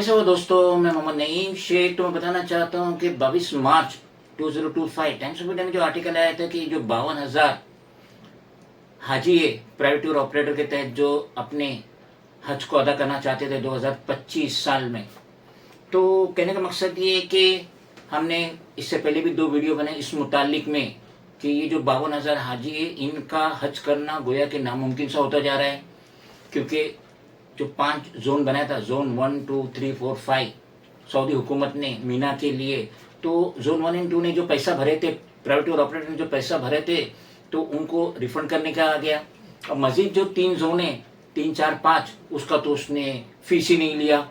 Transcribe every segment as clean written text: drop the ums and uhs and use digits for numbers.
कैसे हो दोस्तों, मैं मोहम्मद नईम शेख। तो मैं बताना चाहता हूँ कि 22 मार्च 2025 टाइम्स ऑफ इंडिया में जो आर्टिकल आया था कि जो 52,000 हाजी प्राइवेट टूर ऑपरेटर के तहत जो अपने हज को अदा करना चाहते थे 2025 साल में, तो कहने का मकसद ये है कि हमने इससे पहले भी 2 वीडियो बनाए इस मुतालिक में कि ये जो 52,000 हाजी है इनका हज करना गोया कि नामुमकिन सा होता जा रहा है, क्योंकि जो 5 जोन बनाया था, जोन 1, 2, 3, 4, 5 सऊदी हुकूमत ने मीना के लिए, तो जोन 1 एंड 2 ने जो पैसा भरे थे, प्राइवेट टूर ऑपरेटर ने जो पैसा भरे थे, तो उनको रिफंड करने का आ गया। और मजीद जो 3 जोन है, 3, 4, 5, उसका तो उसने फीस ही नहीं लिया,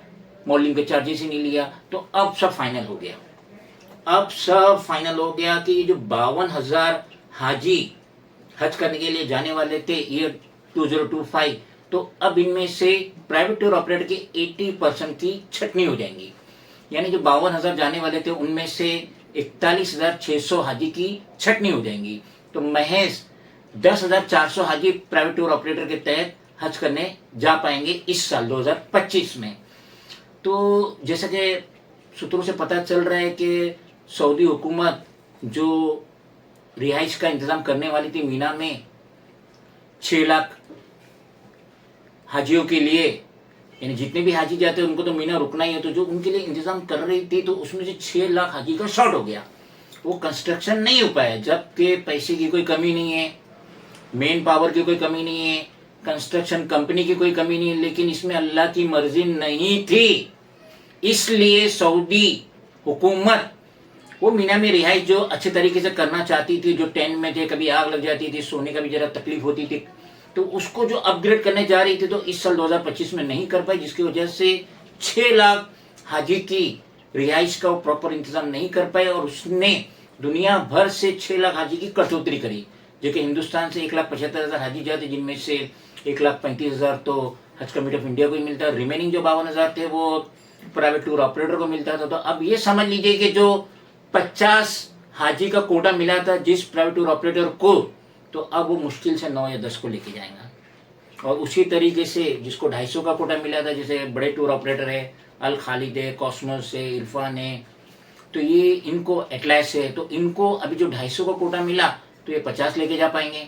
मॉडलिंग के चार्जेस ही नहीं लिया। तो अब सब फाइनल हो गया, अब सब फाइनल हो गया कि ये जो 52,000 हाजी हज करने के लिए जाने वाले थे ईयर 2025, तो अब इनमें से प्राइवेट टूर ऑपरेटर की 80% की छटनी हो जाएंगी। यानी जो 52,000 जाने वाले थे उनमें से 41,600 हाजी की छटनी हो जाएंगी। तो महज 10,400 हाजी प्राइवेट टूर ऑपरेटर के तहत हज करने जा पाएंगे इस साल 2025 में। तो जैसा कि सूत्रों से पता चल रहा है कि सऊदी हुकूमत जो रिहाइश का इंतज़ाम करने वाली थी मीना में 6 लाख हाजियों के लिए, यानी जितने भी हाजी जाते हैं उनको तो मीना रुकना ही है, तो जो उनके लिए इंतज़ाम कर रही थी तो उसमें से 6 लाख हाजी का शॉर्ट हो गया। वो कंस्ट्रक्शन नहीं हो पाया, जबकि पैसे की कोई कमी नहीं है, मेन पावर की कोई कमी नहीं है, कंस्ट्रक्शन कंपनी की कोई कमी नहीं है, लेकिन इसमें अल्लाह की मर्जी नहीं थी। इसलिए सऊदी हुकूमत वो मीना में रिहाइश जो अच्छे तरीके से करना चाहती थी, जो टेंट में थे, कभी आग लग जाती थी, सोने का भी जरा तकलीफ होती थी, तो उसको जो अपग्रेड करने जा रही थी तो इस साल 2025 में नहीं कर पाई, जिसकी वजह से 6 लाख हाजी की रिहाइश का वो प्रॉपर इंतजाम नहीं कर पाए। और उसने दुनिया भर से 6 लाख हाजी की कटौती करी, जो कि हिंदुस्तान से 1,75,000 हाजी जाते, जिनमें से 1,35,000 तो हज कमेटी ऑफ इंडिया को ही मिलता है, रिमेनिंग जो 52,000 थे वो प्राइवेट टूर ऑपरेटर को मिलता था। तो अब ये समझ लीजिए कि जो 50 हाजी का कोटा मिला था जिस प्राइवेट टूर ऑपरेटर को, तो अब वो मुश्किल से 9 या 10 को लेके जाएगा। और उसी तरीके से जिसको 250 का कोटा मिला था, जैसे बड़े टूर ऑपरेटर है, अल खालिद है, कॉस्मोस है, इरफान है, तो ये इनको एटलास है, तो इनको अभी जो 250 का कोटा मिला तो ये 50 लेके जा पाएंगे,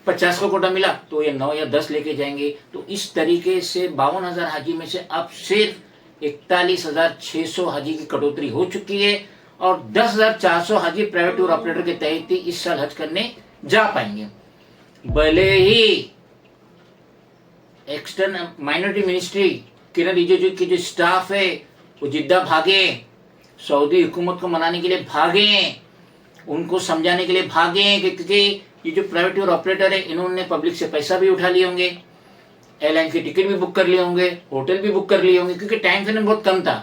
50 का कोटा मिला तो ये 9 या 10 लेके जाएंगे। तो इस तरीके से 52,000 हाजी में से अब सिर्फ 41,600 हाजी की कटौती हो चुकी है, और 10,400 हाजी प्राइवेट टूर ऑपरेटर के तहत ही इस साल हज करने जा पाएंगे। भले ही एक्सटर्नल माइनॉरिटी मिनिस्ट्री किरण रिजिजू की जो स्टाफ है वो जिद्दा भागे, सऊदी हुकूमत को मनाने के लिए भागे, उनको समझाने के लिए भागे, क्योंकि ये जो प्राइवेट टूर ऑपरेटर है इन्होंने पब्लिक से पैसा भी उठा लिए होंगे, एयरलाइन की टिकट भी बुक कर लिए होंगे, होटल भी बुक कर लिए होंगे, क्योंकि टाइम फ्रेम बहुत कम था।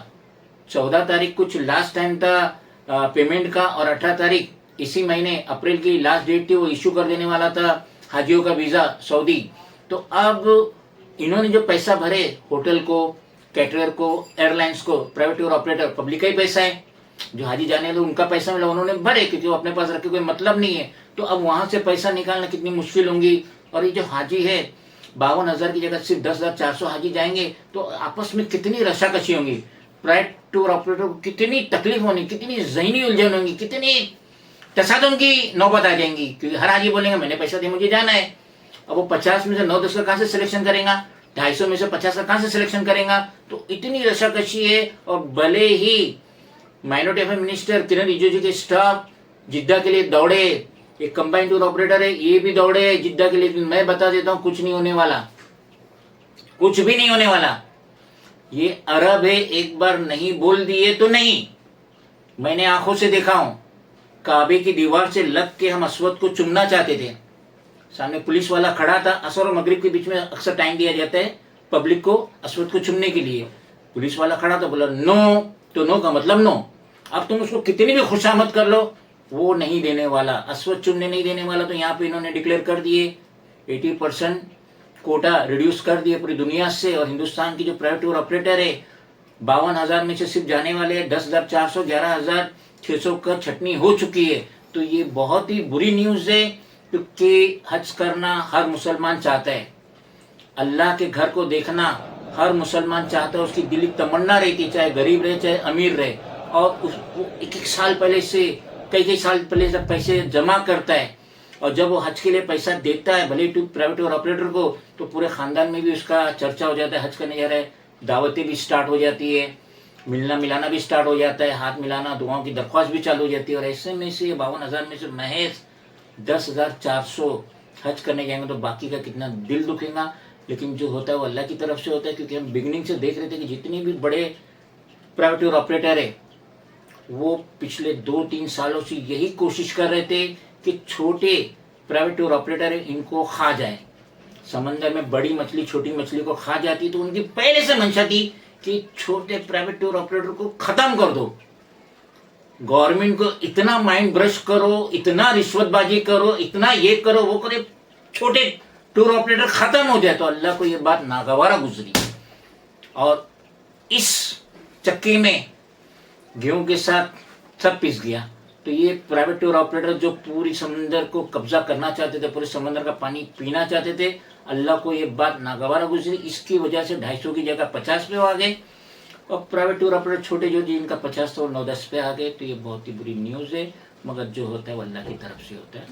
14 तारीख कुछ लास्ट टाइम था पेमेंट का, और 18 तारीख इसी महीने अप्रैल की लास्ट डेट थी, वो इशू कर देने वाला था हाजियों का वीज़ा सऊदी। तो अब इन्होंने जो पैसा भरे होटल को, कैटरर को, एयरलाइंस को, प्राइवेट टूर ऑपरेटर पब्लिक का ही पैसा है, जो हाजी जाने वाले उनका पैसा मिला उन्होंने भरे, क्योंकि वो अपने पास रखे कोई मतलब नहीं है। तो अब वहाँ से पैसा निकालना कितनी मुश्किल होंगी। और ये जो हाजी है 52,000 की जगह सिर्फ 10,400 हाजी जाएंगे, तो आपस में कितनी रशाकशी होंगी, प्राइवेट टूर ऑपरेटर को कितनी तकलीफ होनी, कितनी ज़हनी उलझन होंगी, कितनी तसादुम की नौबत आ जाएंगी, क्योंकि हर हाजी बोलेंगे मैंने पैसा दिया मुझे जाना है। अब वो 50 में से 9-10 का कहाँ से सिलेक्शन करेगा, 250 में से 50 का कहाँ से सिलेक्शन करेगा। तो इतनी रशाकशी है। और भले ही माइनॉरिटी अफेयर मिनिस्टर किरण रिजिजू के स्टाफ जिद्दा के लिए दौड़े, एक कंबाइंड टूर ऑपरेटर है ये भी दौड़े जिद्दा के लिए, मैं बता देता हूँ कुछ नहीं होने वाला, कुछ भी नहीं होने वाला। ये अरब है, एक बार नहीं बोल दिए तो नहीं। मैंने आंखों से देखा हूं, काबे की दीवार से लग के हम अस्वद को चुमना चाहते थे, सामने पुलिस वाला खड़ा था। असर और मगरिब के बीच में अक्सर टाइम दिया जाता है पब्लिक को अस्वद को चुमने के लिए, पुलिस वाला खड़ा था, बोला नो, तो नो का मतलब नो। अब तुम उसको कितनी भी खुशामद कर लो वो नहीं देने वाला, अस्वद चुमने नहीं देने वाला। तो यहाँ पे इन्होंने डिक्लेयर कर दिए 80% कोटा रिड्यूस कर दिए पूरी दुनिया से। और हिंदुस्तान की जो प्राइवेट टूर ऑपरेटर है 52,000 में से सिर्फ जाने वाले 10,400, 11,600 का छटनी हो चुकी है। तो ये बहुत ही बुरी न्यूज़ है, क्योंकि हज करना हर मुसलमान चाहता है, अल्लाह के घर को देखना हर मुसलमान चाहता है, उसकी दिली तमन्ना रहती, चाहे गरीब रहे चाहे अमीर रहे, और वो एक एक साल पहले से, कई साल पहले से पैसे जमा करता है, और जब वो हज के लिए पैसा देता है, भले टू प्राइवेट और ऑपरेटर को, तो पूरे खानदान में भी उसका चर्चा हो जाता है, हज करने जा रहा है, दावतें भी स्टार्ट हो जाती है, मिलना मिलाना भी स्टार्ट हो जाता है, हाथ मिलाना, दुआओं की दरख्वास्त भी चालू हो जाती है। और ऐसे में से 52,000 में से महज 10,400 हज करने जाएंगे, तो बाकी का कितना दिल दुखेगा। लेकिन जो होता है वो अल्लाह की तरफ से होता है, क्योंकि हम बिगिनिंग से देख रहे थे कि जितने भी बड़े प्राइवेट और ऑपरेटर है, वो पिछले 2-3 सालों से यही कोशिश कर रहे थे कि छोटे प्राइवेट और ऑपरेटर है इनको खा जाए। समंदर में बड़ी मछली छोटी मछली को खा जाती, तो उनकी पहले से मंशा थी कि छोटे प्राइवेट टूर ऑपरेटर को खत्म कर दो। गवर्नमेंट को इतना माइंड ब्रश करो, इतना रिश्वतबाजी करो, इतना ये करो वो करे, छोटे टूर ऑपरेटर खत्म हो जाए। तो अल्लाह को ये बात नागवारा गुजरी, और इस चक्की में गेहूं के साथ सब पिस गया। तो ये प्राइवेट टूर ऑपरेटर जो पूरी समंदर को कब्जा करना चाहते थे, पूरे समंदर का पानी पीना चाहते थे, अल्लाह को ये बात नागवारा गुजरी। इसकी वजह से 250 की जगह 50 पे आ गए, और प्राइवेट टूर ऑपरेटर छोटे जो जिनका 50 तो 9-10 पे आ गए। तो ये बहुत ही बुरी न्यूज़ है, मगर जो होता है वो अल्लाह की तरफ से होता है।